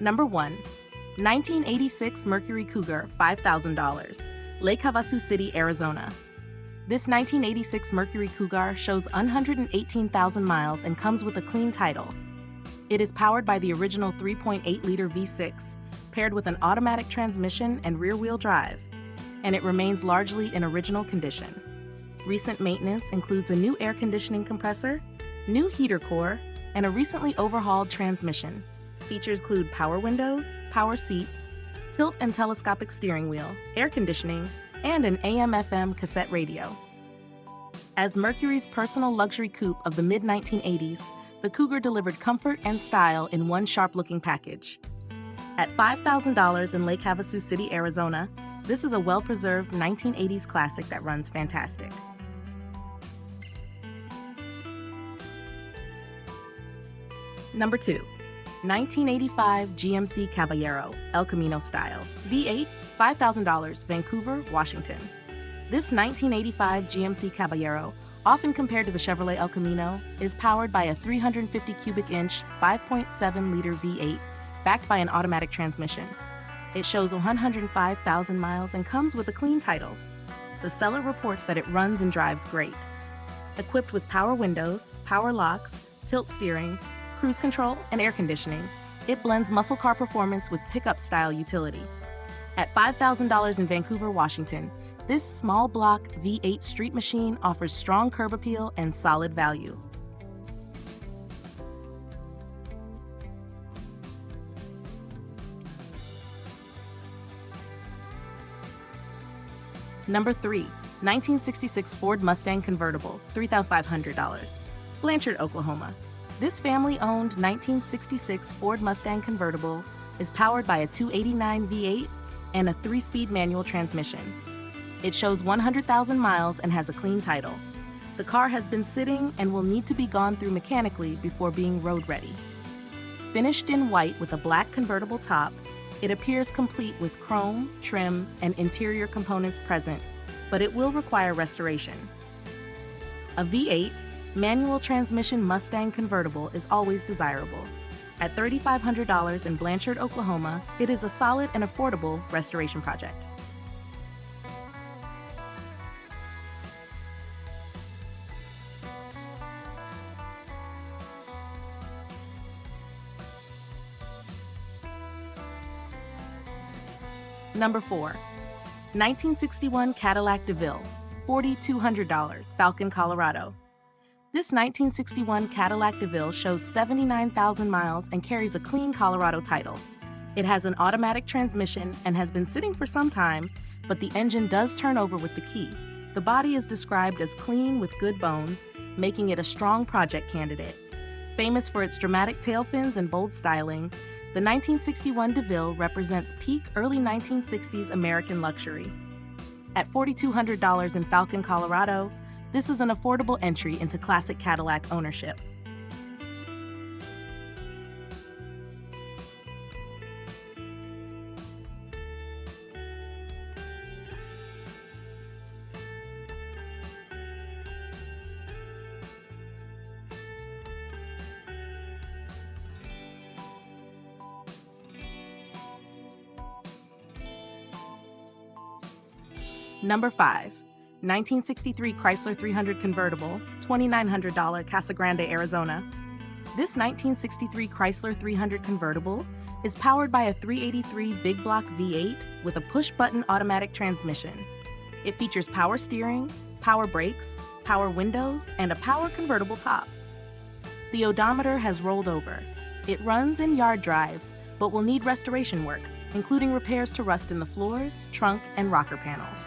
Number 1. 1986 Mercury Cougar, $5,000. Lake Havasu City, Arizona. This 1986 Mercury Cougar shows 118,000 miles and comes with a clean title. It is powered by the original 3.8-liter V6, paired with an automatic transmission and rear-wheel drive, and it remains largely in original condition. Recent maintenance includes a new air conditioning compressor, new heater core, and a recently overhauled transmission. Features include power windows, power seats, tilt and telescopic steering wheel, air conditioning, and an AM/FM cassette radio. As Mercury's personal luxury coupe of the mid-1980s, the Cougar delivered comfort and style in one sharp-looking package. At $5,000 in Lake Havasu City, Arizona, this is a well-preserved 1980s classic that runs fantastic. Number 2. 1985 GMC Caballero, El Camino style, V8, $5,000, Vancouver, Washington. This 1985 GMC Caballero, often compared to the Chevrolet El Camino, is powered by a 350 cubic inch, 5.7-liter V8, backed by an automatic transmission. It shows 105,000 miles and comes with a clean title. The seller reports that it runs and drives great. Equipped with power windows, power locks, tilt steering, cruise control, and air conditioning, it blends muscle car performance with pickup-style utility. At $5,000 in Vancouver, Washington, this small block V8 street machine offers strong curb appeal and solid value. Number 3. 1966 Ford Mustang convertible, $3,500. Blanchard, Oklahoma. This family-owned 1966 Ford Mustang convertible is powered by a 289 V8 and a 3-speed manual transmission. It shows 100,000 miles and has a clean title. The car has been sitting and will need to be gone through mechanically before being road ready. Finished in white with a black convertible top, it appears complete with chrome, trim, and interior components present, but it will require restoration. A V8 manual transmission Mustang convertible is always desirable. At $3,500 in Blanchard, Oklahoma, it is a solid and affordable restoration project. Number 4. 1961 Cadillac Deville, $4,200, Falcon, Colorado. This 1961 Cadillac Deville shows 79,000 miles and carries a clean Colorado title. It has an automatic transmission and has been sitting for some time, but the engine does turn over with the key. The body is described as clean with good bones, making it a strong project candidate. Famous for its dramatic tail fins and bold styling, the 1961 Deville represents peak early 1960s American luxury. At $4,200 in Falcon, Colorado, this is an affordable entry into classic Cadillac ownership. Number 5. 1963 Chrysler 300 convertible, $2,900, Casa Grande, Arizona. This 1963 Chrysler 300 convertible is powered by a 383 big block V8 with a push-button automatic transmission. It features power steering, power brakes, power windows, and a power convertible top. The odometer has rolled over. It runs and yard drives, but will need restoration work, including repairs to rust in the floors, trunk, and rocker panels.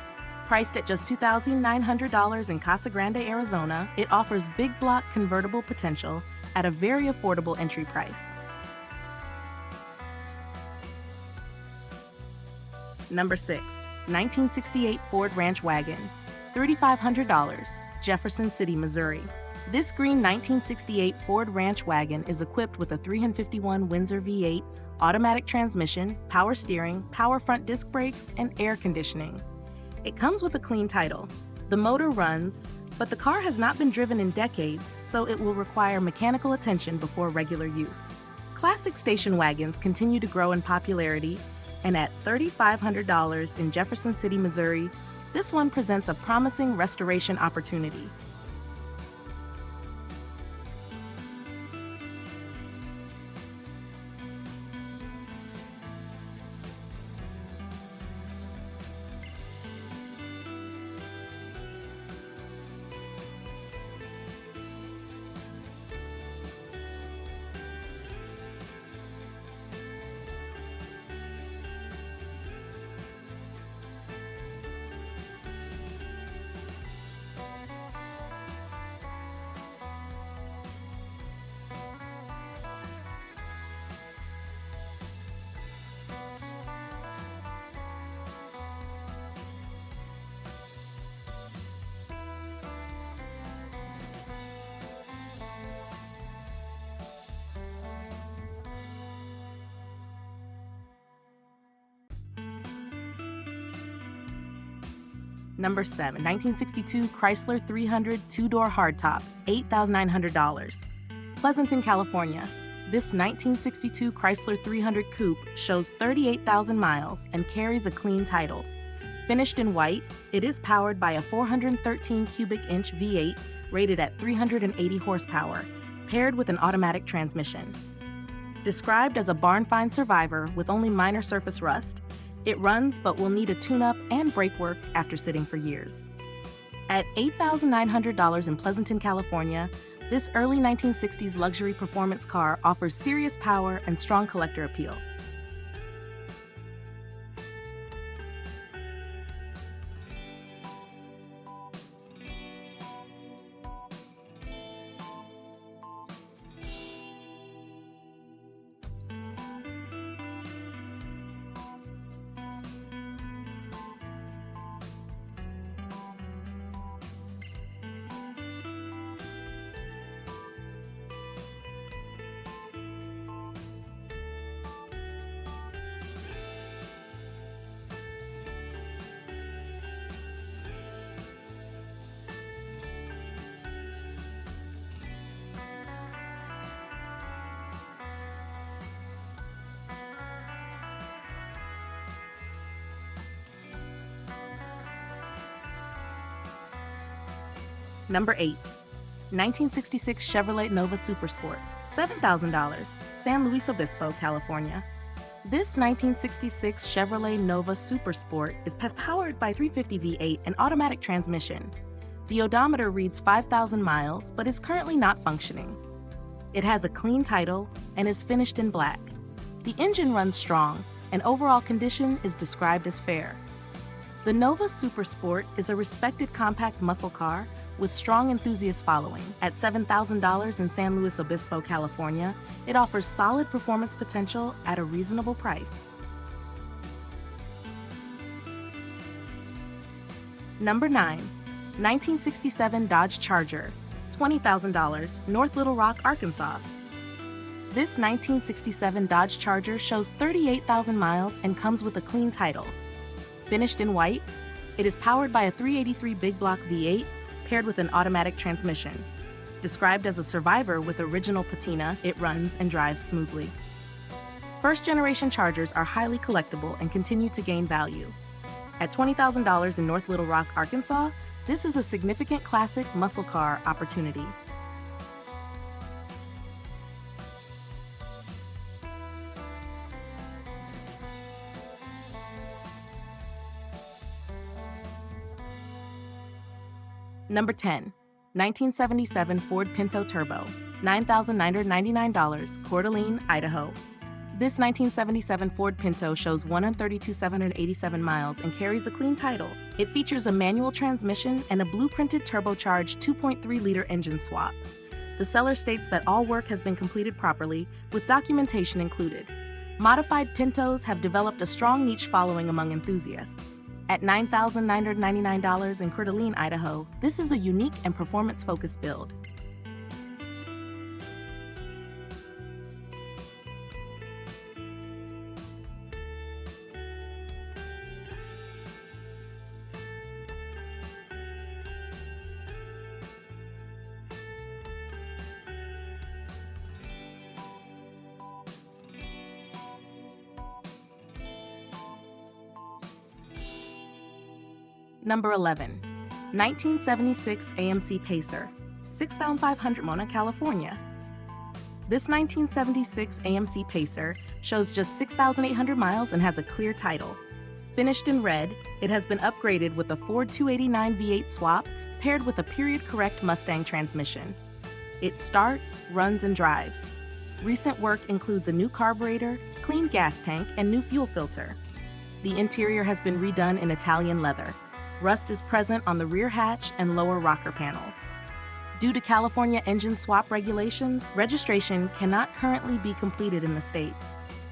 Priced at just $2,900 in Casa Grande, Arizona, it offers big block convertible potential at a very affordable entry price. Number 6. 1968 Ford Ranch Wagon, $3,500, Jefferson City, Missouri. This green 1968 Ford Ranch Wagon is equipped with a 351 Windsor V8, automatic transmission, power steering, power front disc brakes, and air conditioning. It comes with a clean title. The motor runs, but the car has not been driven in decades, so it will require mechanical attention before regular use. Classic station wagons continue to grow in popularity, and at $3,500 in Jefferson City, Missouri, this one presents a promising restoration opportunity. Number 7, 1962 Chrysler 300 two-door hardtop, $8,900. Pleasanton, California. This 1962 Chrysler 300 Coupe shows 38,000 miles and carries a clean title. Finished in white, it is powered by a 413 cubic inch V8 rated at 380 horsepower, paired with an automatic transmission. Described as a barn-find survivor with only minor surface rust, it runs but will need a tune-up and brake work after sitting for years. At $8,900 in Pleasanton, California, this early 1960s luxury performance car offers serious power and strong collector appeal. Number 8, 1966 Chevrolet Nova Supersport, $7,000, San Luis Obispo, California. This 1966 Chevrolet Nova Supersport is powered by 350 V8 and automatic transmission. The odometer reads 5,000 miles, but is currently not functioning. It has a clean title and is finished in black. The engine runs strong, and overall condition is described as fair. The Nova Supersport is a respected compact muscle car with strong enthusiast following. At $7,000 in San Luis Obispo, California, it offers solid performance potential at a reasonable price. Number 9, 1967 Dodge Charger, $20,000, North Little Rock, Arkansas. This 1967 Dodge Charger shows 38,000 miles and comes with a clean title. Finished in white, it is powered by a 383 big block V8 paired with an automatic transmission. Described as a survivor with original patina, it runs and drives smoothly. First-generation Chargers are highly collectible and continue to gain value. At $20,000 in North Little Rock, Arkansas, this is a significant classic muscle car opportunity. Number 10, 1977 Ford Pinto Turbo, $9,999, Coeur d'Alene, Idaho. This 1977 Ford Pinto shows 132,787 miles and carries a clean title. It features a manual transmission and a blueprinted turbocharged 2.3-liter engine swap. The seller states that all work has been completed properly, with documentation included. Modified Pintos have developed a strong niche following among enthusiasts. At $9,999 in Coeur d'Alene, Idaho, this is a unique and performance-focused build. Number 11. 1976 AMC Pacer, 6,500 Mona, California. This 1976 AMC Pacer shows just 6,800 miles and has a clear title. Finished in red, it has been upgraded with a Ford 289 V8 swap paired with a period-correct Mustang transmission. It starts, runs, and drives. Recent work includes a new carburetor, clean gas tank, and new fuel filter. The interior has been redone in Italian leather. Rust is present on the rear hatch and lower rocker panels. Due to California engine swap regulations, registration cannot currently be completed in the state.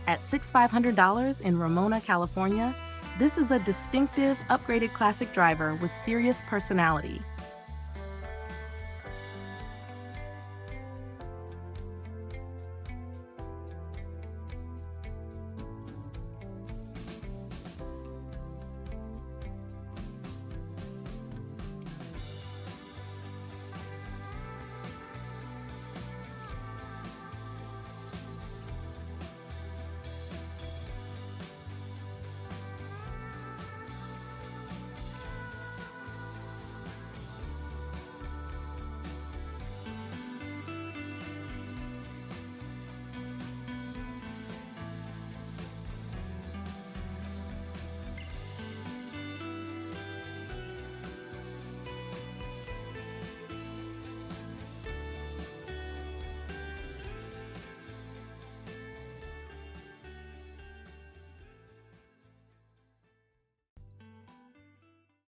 At $6,500 in Ramona, California, this is a distinctive, upgraded classic driver with serious personality.